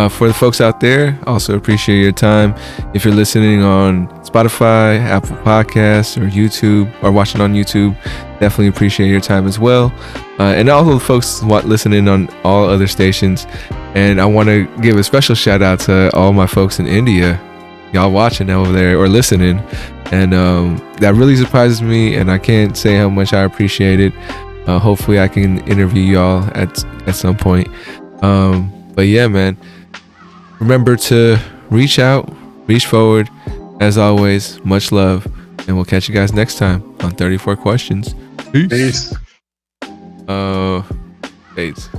For the folks out there, also appreciate your time. If you're listening on Spotify, Apple Podcasts, or YouTube, or watching on YouTube, definitely appreciate your time as well. And all the folks listening on all other stations. And I want to give a special shout out to all my folks in India, y'all watching over there or listening. And that really surprises me, and I can't say how much I appreciate it. Hopefully I can interview y'all at some point. But yeah, man, remember to reach out, reach forward. As always, much love, and we'll catch you guys next time on 34 Questions. Peace. Peace. Peace.